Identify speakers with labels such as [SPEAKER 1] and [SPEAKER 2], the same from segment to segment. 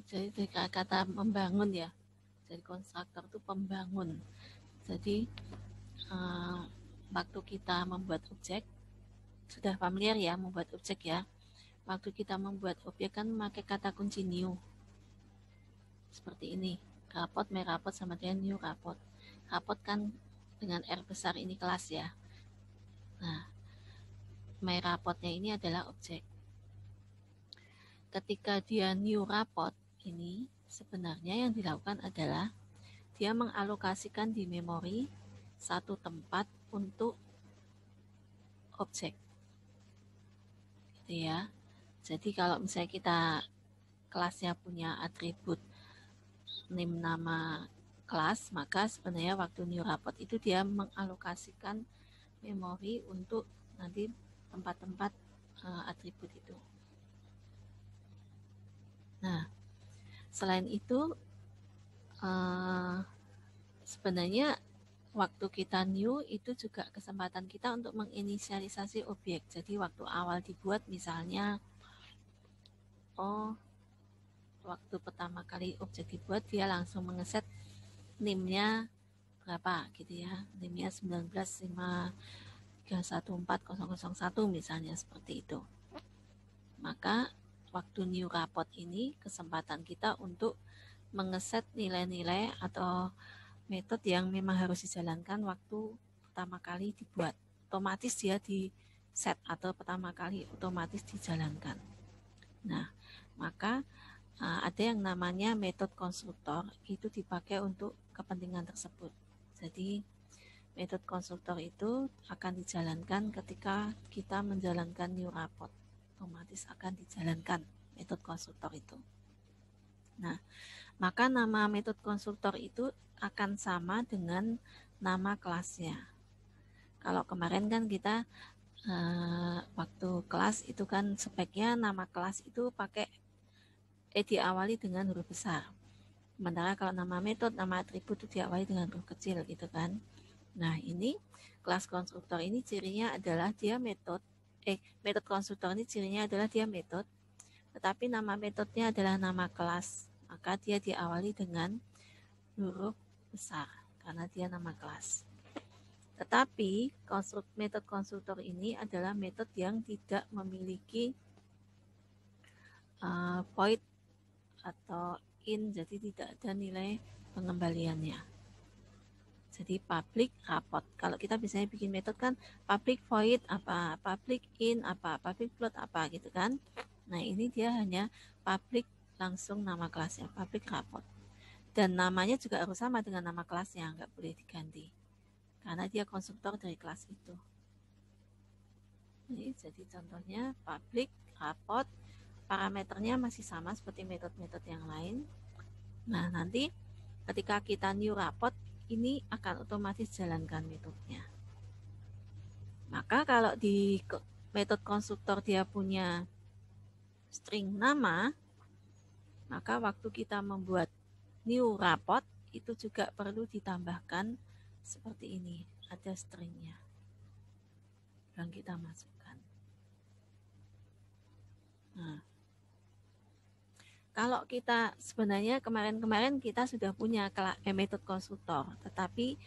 [SPEAKER 1] Jadi dari kata membangun ya. Jadi konstruktor itu pembangun. Jadi waktu kita membuat objek, sudah familiar ya membuat objek ya. Waktu kita membuat objek kan memakai kata kunci new. Seperti ini. Rapot, my rapot sama dengan new rapot. Rapot kan dengan R besar ini kelas ya. Nah, my rapotnya ini adalah objek. Ketika dia new rapot ini, sebenarnya yang dilakukan adalah dia mengalokasikan di memori satu tempat untuk objek. Gitu ya. Jadi kalau misalnya kita kelasnya punya atribut name nama kelas, maka sebenarnya waktu new rapot itu dia mengalokasikan memori untuk nanti tempat-tempat atribut itu. Nah, selain itu sebenarnya waktu kita new itu juga kesempatan kita untuk menginisialisasi objek. Jadi waktu awal dibuat misalnya, waktu pertama kali objek dibuat dia langsung mengeset name-nya berapa gitu ya. Name-nya 1953140001 misalnya seperti itu. Maka waktu new rapot ini kesempatan kita untuk mengeset nilai-nilai atau metode yang memang harus dijalankan waktu pertama kali dibuat. Otomatis dia di set atau pertama kali otomatis dijalankan. Nah, maka ada yang namanya metode konstruktor, itu dipakai untuk kepentingan tersebut. Jadi metode konstruktor itu akan dijalankan ketika kita menjalankan new rapot. Otomatis akan dijalankan metode konstruktor itu. Nah, maka nama metode konstruktor itu akan sama dengan nama kelasnya. Kalau kemarin kan kita waktu kelas itu kan speknya nama kelas itu pakai diawali dengan huruf besar. Sementara kalau nama metode, nama atribut itu diawali dengan huruf kecil gitu kan. Nah, ini kelas konstruktor ini cirinya adalah dia metode konstruktor ini cirinya adalah dia metode, tetapi nama metodenya adalah nama kelas. Maka dia diawali dengan huruf besar karena dia nama kelas. Tetapi metode konstruktor ini adalah metode yang tidak memiliki void atau in, jadi tidak ada nilai pengembaliannya. Jadi public rapot. Kalau kita biasanya bikin metode kan public void apa, public in apa, public float apa gitu kan. Nah, ini dia hanya public langsung nama kelasnya, public rapot. Dan namanya juga harus sama dengan nama kelasnya, nggak boleh diganti. Karena dia konstruktor dari kelas itu. Jadi contohnya public rapot, parameternya masih sama seperti metode-metode yang lain. Nah, nanti ketika kita new rapot, ini akan otomatis jalankan metodenya. Maka kalau di metode konstruktor dia punya string nama, maka waktu kita membuat new rapot itu juga perlu ditambahkan seperti ini, ada stringnya yang kita masukkan. Nah, kalau kita sebenarnya kemarin-kemarin kita sudah punya metode konstruktor, tetapi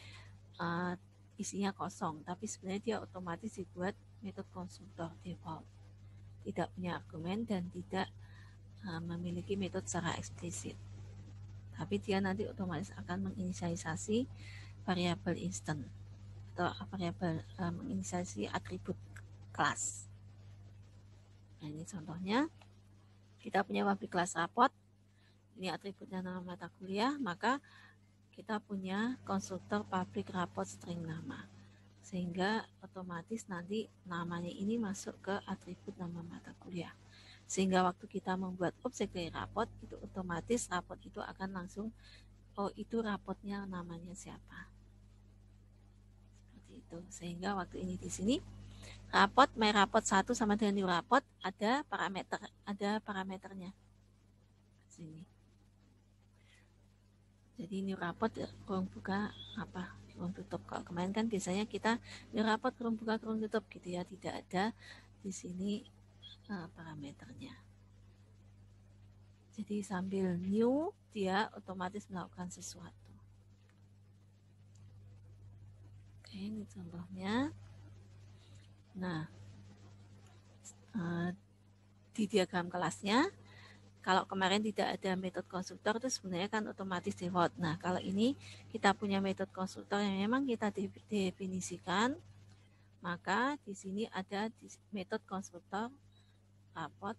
[SPEAKER 1] isinya kosong, tapi sebenarnya dia otomatis dibuat metode konstruktor default, tidak punya argumen dan tidak memiliki metode secara eksplisit. Tapi dia nanti otomatis akan menginisialisasi variabel instant atau variabel menginisialisasi atribut kelas. Nah, ini contohnya. Kita punya public class rapot, ini atributnya nama mata kuliah, maka kita punya konstruktor public rapot string nama. Sehingga otomatis nanti namanya ini masuk ke atribut nama mata kuliah. Sehingga waktu kita membuat objek dari rapot, itu otomatis rapot itu akan langsung, oh itu rapotnya namanya siapa. Seperti itu. Sehingga waktu ini di sini rapot my rapot 1 sama dengan new rapot ada parameternya sini. Jadi new rapot kurung buka apa kurung tutup. Kalau kemarin kan biasanya kita new rapot kurung buka kurung tutup gitu ya, tidak ada di sini parameternya. Jadi sambil new, dia otomatis melakukan sesuatu. Oke, ini contohnya. Nah, di diagram kelasnya, kalau kemarin tidak ada metode konstruktor itu sebenarnya kan otomatis default. Nah, kalau ini kita punya metode konstruktor yang memang kita definisikan, maka di sini ada metode konstruktor rapot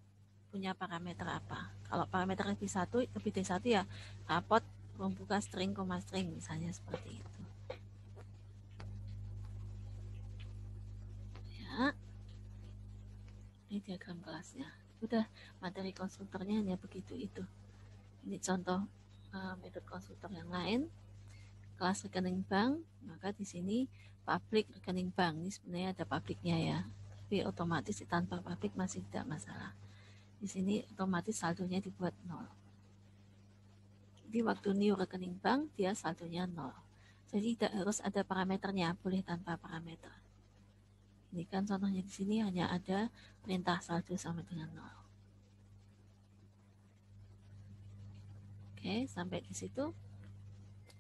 [SPEAKER 1] punya parameter apa. Kalau parameter lebih dari satu ya rapot membuka string, string misalnya seperti itu. Ya, ini diagram kelasnya. Udah, materi konstruktornya hanya begitu itu. Ini contoh metode konstruktor yang lain. Kelas rekening bank, maka di sini public rekening bank. Ini sebenarnya ada publiknya ya, tapi otomatis tanpa publik masih tidak masalah. Di sini otomatis saldonya dibuat 0. Jadi waktu new rekening bank dia saldonya 0. Jadi tidak harus ada parameternya, boleh tanpa parameter. Ini kan contohnya di sini hanya ada perintah saldo sama dengan 0. Oke, sampai di situ.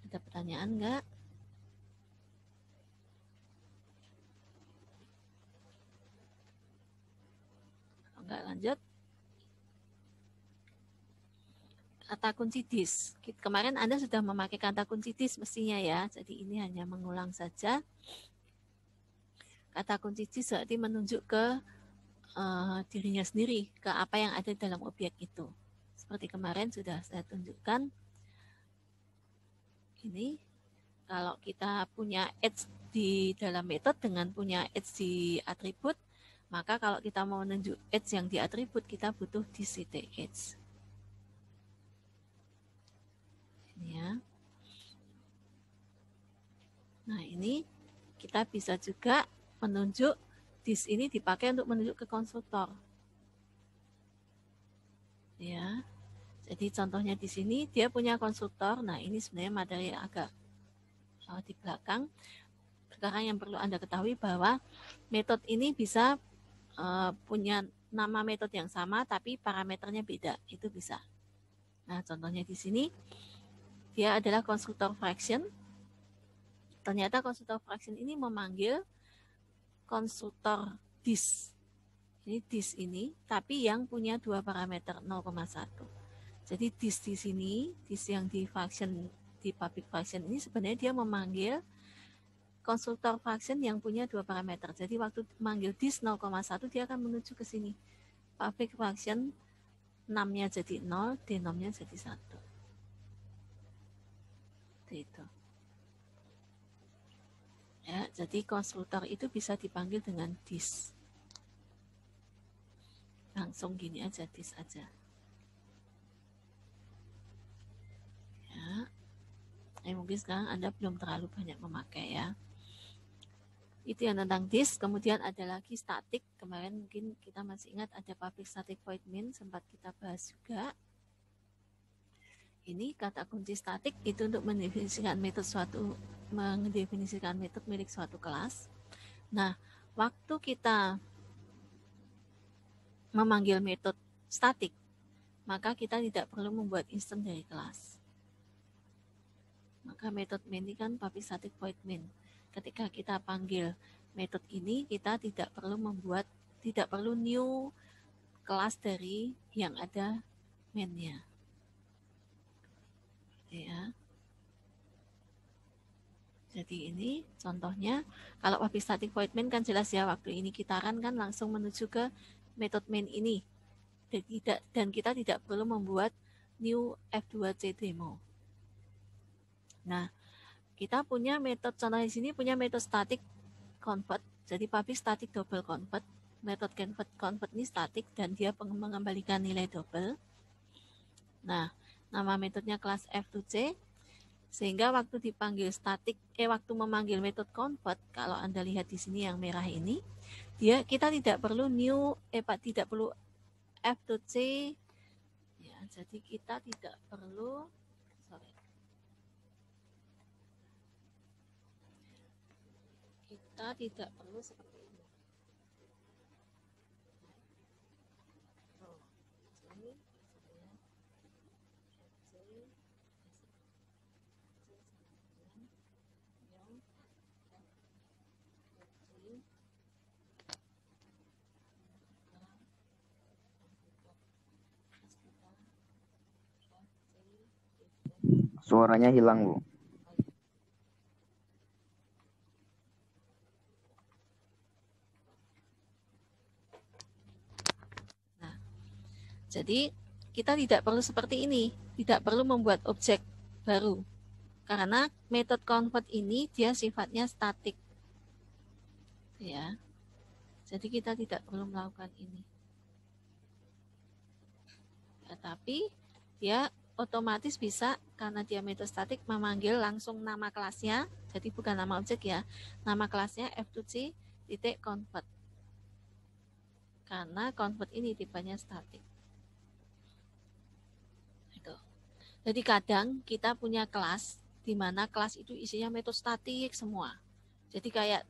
[SPEAKER 1] Ada pertanyaan enggak? Kalau enggak lanjut. Kata kunci dis. Kemarin Anda sudah memakai kata kunci dis mestinya ya. Jadi ini hanya mengulang saja. Kata kunci dis berarti menunjuk ke dirinya sendiri, ke apa yang ada dalam objek itu. Seperti kemarin sudah saya tunjukkan. Ini kalau kita punya edge di dalam metode dengan punya edge di atribut, maka kalau kita mau menunjuk edge yang di atribut, kita butuh dis.edge. Ini ya. Nah, ini kita bisa juga menunjuk dis ini dipakai untuk menunjuk ke konstruktor. Ya. Jadi contohnya di sini dia punya konstruktor. Nah, ini sebenarnya materi agak di belakang. Sekarang yang perlu Anda ketahui bahwa metode ini bisa punya nama metode yang sama tapi parameternya beda. Itu bisa. Nah, contohnya di sini dia adalah konstruktor fraction. Ternyata konstruktor fraction ini memanggil konstruktor dis. Ini dis ini, tapi yang punya dua parameter 0,1. Jadi dis di sini, dis yang di function di public function ini sebenarnya dia memanggil konstruktor function yang punya dua parameter. Jadi waktu manggil dis 0,1 dia akan menuju ke sini. Public function 6-nya jadi 0, denomnya jadi 1. Itu. Ya, jadi konstruktor itu bisa dipanggil dengan dis. Langsung gini aja, dis aja. Ya, mungkin sekarang Anda belum terlalu banyak memakai ya. Itu yang tentang dis. Kemudian ada lagi static. Kemarin mungkin kita masih ingat ada public static void main, sempat kita bahas juga. Ini kata kunci static itu untuk mendefinisikan metode milik suatu kelas. Nah, waktu kita memanggil metode static, maka kita tidak perlu membuat instance dari kelas. Maka metode main ini kan public static void main. Ketika kita panggil metode ini, kita tidak perlu new kelas dari yang ada main-nya. Ya. Jadi ini contohnya, kalau public static void main kan jelas ya, waktu ini kita kan langsung menuju ke metode main ini. Dan kita tidak perlu membuat new F2C demo. Nah, kita punya metode, contoh di sini punya metode static convert. Jadi public static double convert. Metode convert ini static dan dia mengembalikan nilai double. Nah, nama metodenya kelas F2C. Sehingga waktu dipanggil waktu memanggil metode convert, kalau Anda lihat di sini yang merah ini, kita tidak perlu tidak perlu F2C. Ya, jadi kita tidak perlu seperti ini.
[SPEAKER 2] Suaranya hilang, Bu.
[SPEAKER 1] Nah, jadi kita tidak perlu seperti ini, tidak perlu membuat objek baru. Karena metode convert ini dia sifatnya statik. Ya. Jadi kita tidak perlu melakukan ini. Tetapi dia otomatis bisa, karena dia metode statik, memanggil langsung nama kelasnya. Jadi bukan nama objek ya. Nama kelasnya f2c.convert. Karena convert ini tipenya statik. Itu. Jadi kadang kita punya kelas di mana kelas itu isinya metode statik semua. Jadi kayak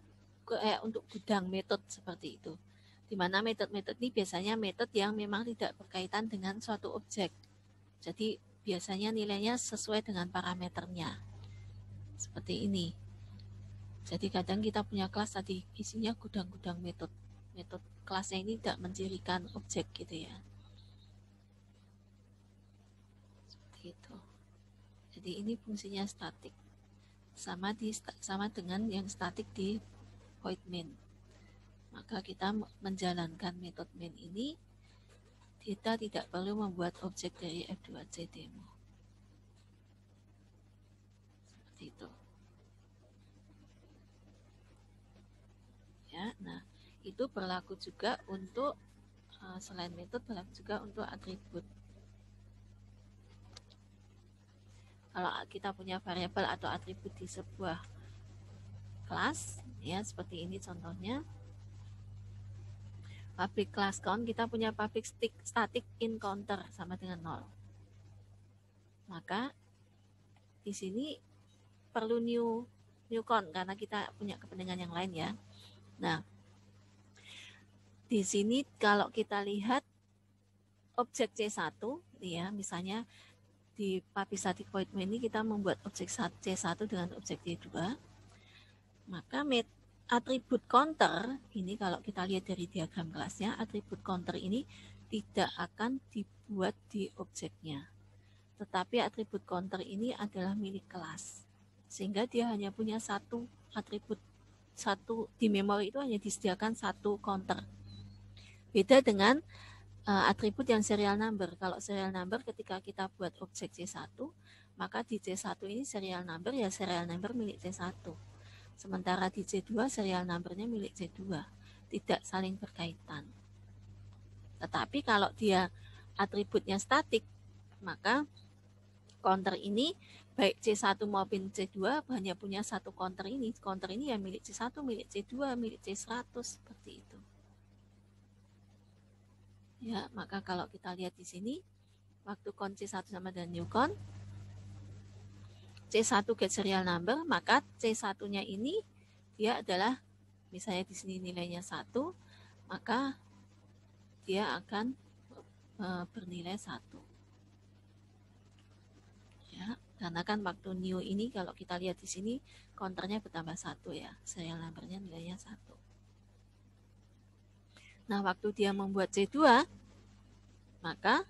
[SPEAKER 1] untuk gudang metode seperti itu. Di mana metode-metode ini biasanya metode yang memang tidak berkaitan dengan suatu objek. Jadi biasanya nilainya sesuai dengan parameternya. Seperti ini. Jadi kadang kita punya kelas tadi isinya gudang-gudang metode. Metode kelasnya ini tidak mencirikan objek gitu ya. Seperti itu. Jadi ini fungsinya statik. Sama dengan yang statik di void main. Maka kita menjalankan metode main ini, kita tidak perlu membuat objek dari F2C demo. Seperti itu. Ya, nah itu berlaku juga untuk selain metode, berlaku juga untuk atribut. Kalau kita punya variabel atau atribut di sebuah kelas, ya seperti ini contohnya. Public class count, kita punya public static in counter sama dengan 0. Maka di sini perlu new count karena kita punya kepentingan yang lain ya. Nah, di sini kalau kita lihat objek C1 ya, misalnya di public static void main ini kita membuat objek C1 dengan objek C2, maka atribut counter ini kalau kita lihat dari diagram kelasnya, atribut counter ini tidak akan dibuat di objeknya. Tetapi atribut counter ini adalah milik kelas. Sehingga dia hanya punya satu atribut, satu di memori itu hanya disediakan satu counter. Beda dengan atribut yang serial number. Kalau serial number ketika kita buat objek C1, maka di C1 ini serial number ya serial number milik C1. Sementara di C2 serial numbernya milik C2. Tidak saling berkaitan. Tetapi kalau dia atributnya statik, maka counter ini baik C1 maupun C2 hanya punya satu counter ini. Counter ini ya milik C1, milik C2, milik C100 seperti itu. Ya, maka kalau kita lihat di sini waktu count C1 sama dengan new count, C1 get serial number, maka C1-nya ini dia adalah misalnya di sini nilainya 1, maka dia akan bernilai 1. Ya, karena kan waktu new ini kalau kita lihat di sini counternya bertambah 1 ya, serial numbernya nilainya 1. Nah, waktu dia membuat C2, maka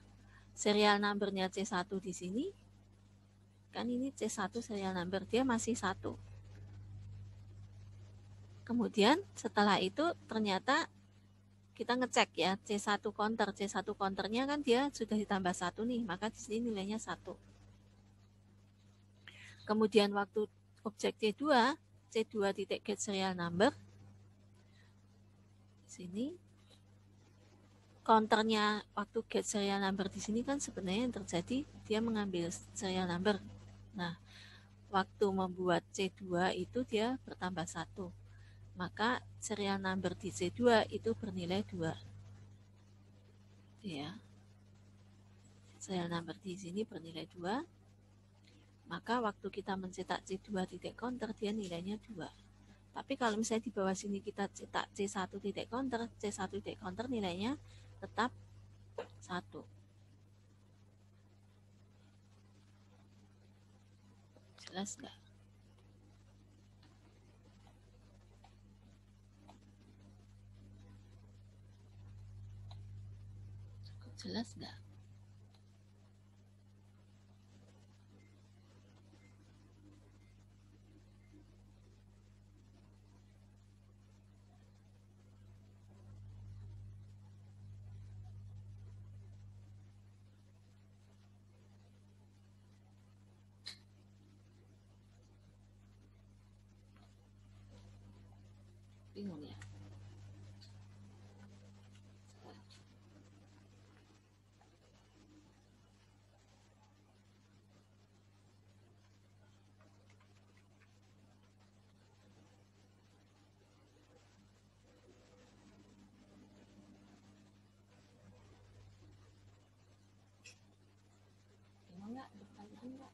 [SPEAKER 1] serial numbernya C1 di sini kan ini C1 serial number dia masih 1. Kemudian setelah itu ternyata kita ngecek ya C1 counter. C1 counternya kan dia sudah ditambah 1 nih, maka di sini nilainya 1. Kemudian waktu objek C2 titik get serial number, di sini counternya waktu get serial number di sini kan sebenarnya yang terjadi dia mengambil serial number. Nah, waktu membuat C2 itu dia bertambah 1. Maka serial number di C2 itu bernilai 2. Ya. Serial number di sini bernilai 2. Maka waktu kita mencetak C2 titik counter dia nilainya 2. Tapi kalau misalnya di bawah sini kita cetak C1 titik counter, C1 titik counter nilainya tetap 1. Jelas nggak? Jelas nggak? bingung ya. Bingung nggak? Ada pertanyaan nggak?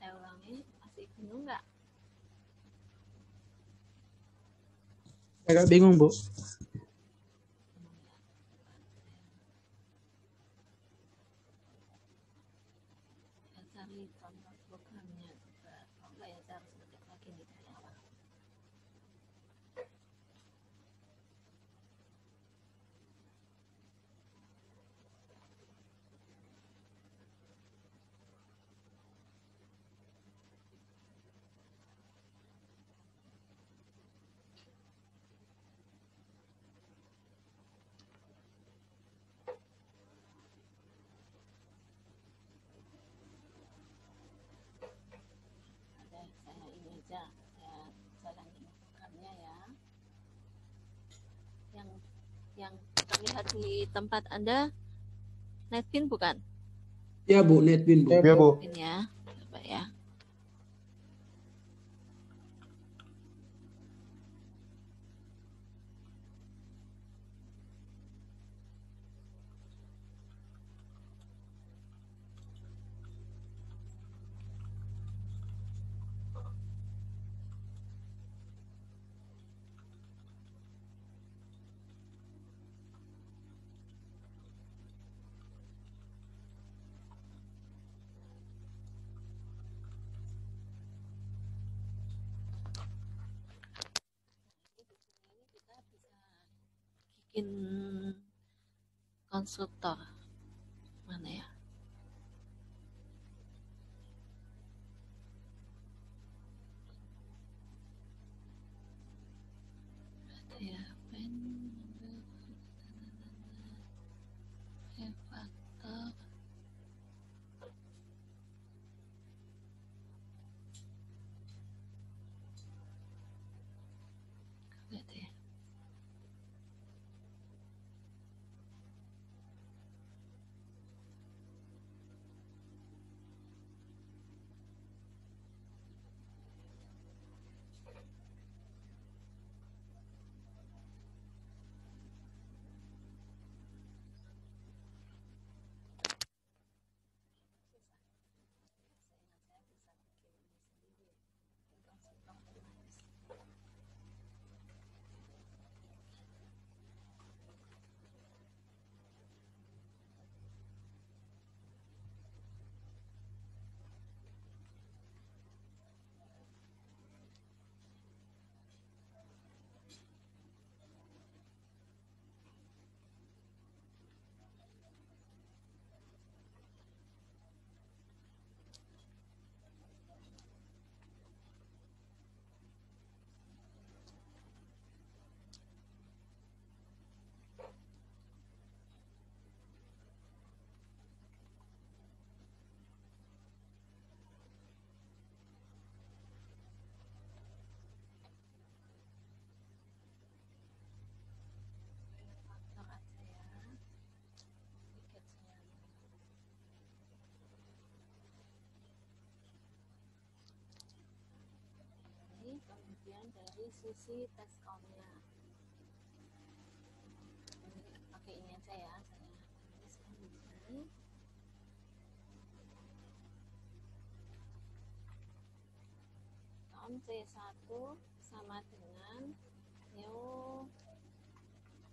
[SPEAKER 1] Saya ulangi, masih bingung nggak?
[SPEAKER 2] Agak bingung, Bu.
[SPEAKER 1] Ya, cari contoh programnya juga. Kalau nggak ya saya harus ketik lagi nih dari awal. Ada, saya ini aja, saya jalani programnya ya. Yang terlihat di tempat Anda Netbin bukan?
[SPEAKER 2] Ya, Bu, Netbin, Bu.
[SPEAKER 3] Ya, Bu.
[SPEAKER 1] Netbin ya, coba ya. Ini kita bisa bikin konstruktor. Mana ya? Ada ya, pen, refaktor. Lihat ya. Faktor aja ya. Ticketnya. Ini kemudian dari sisi test count-nya. misalkan C1 sama dengan new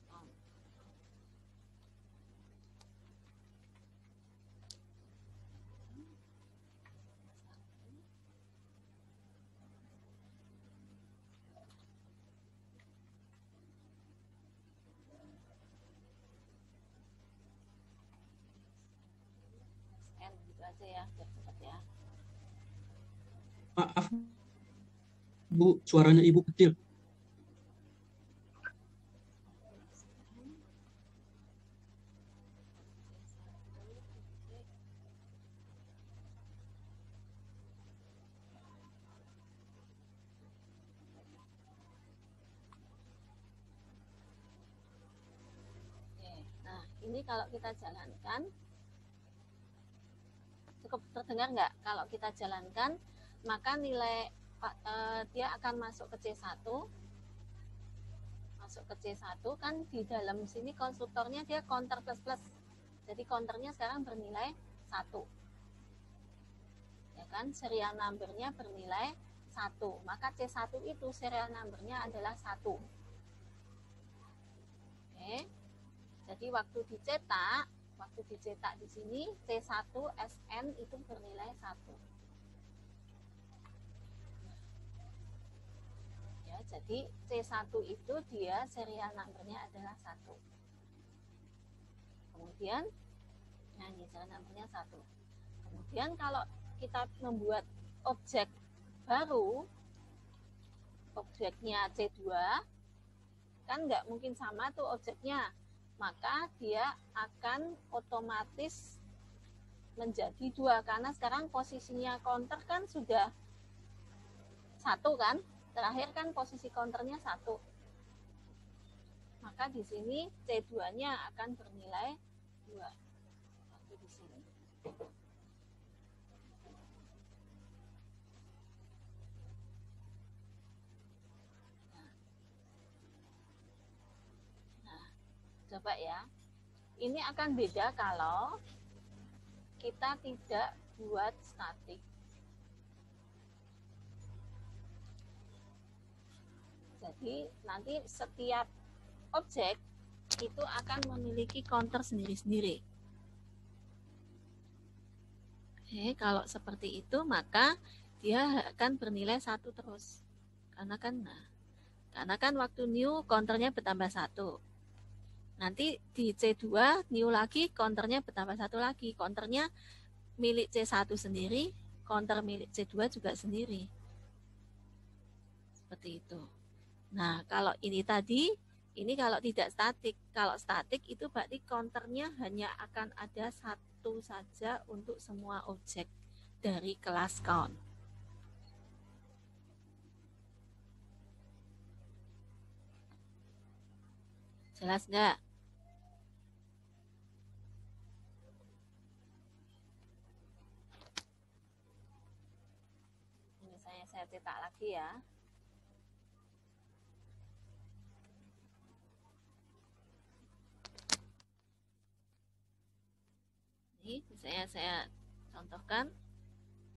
[SPEAKER 1] count. SN gitu aja ya, biar cepat ya.
[SPEAKER 2] Maaf, Bu, suaranya Ibu kecil.
[SPEAKER 1] Nah, ini kalau kita jalankan, cukup terdengar nggak? Kalau kita jalankan, maka nilai dia akan masuk ke C1. Masuk ke C1 kan di dalam sini konstruktornya dia counter plus-plus. Jadi counternya sekarang bernilai 1. Ya kan? Serial numbernya bernilai 1. Maka C1 itu serial numbernya adalah 1. Oke. Jadi waktu dicetak di sini C1 SN itu bernilai 1. Ya, jadi C1 itu dia serial numbernya adalah 1. Kemudian nah ini serial numbernya 1. Kemudian kalau kita membuat objek baru, objeknya C2, kan nggak mungkin sama tuh objeknya, maka dia akan otomatis menjadi 2 karena sekarang posisinya counter kan sudah 1 kan, terakhir kan posisi counternya 1, maka di sini C2-nya akan bernilai 2 waktu di sini. Nah, coba ya, ini akan beda kalau kita tidak buat statik. Jadi nanti setiap objek itu akan memiliki counter sendiri-sendiri. Oke, kalau seperti itu maka dia akan bernilai 1 terus. Karena kan waktu new counternya bertambah 1. Nanti di C2 new lagi counternya bertambah 1 lagi. Counternya milik C1 sendiri, counter milik C2 juga sendiri. Seperti itu. Nah, kalau ini tadi, ini kalau tidak statik. Kalau statik itu berarti counternya hanya akan ada 1 saja untuk semua objek dari kelas count. Jelas nggak? Ini saya cetak lagi ya. Ini saya contohkan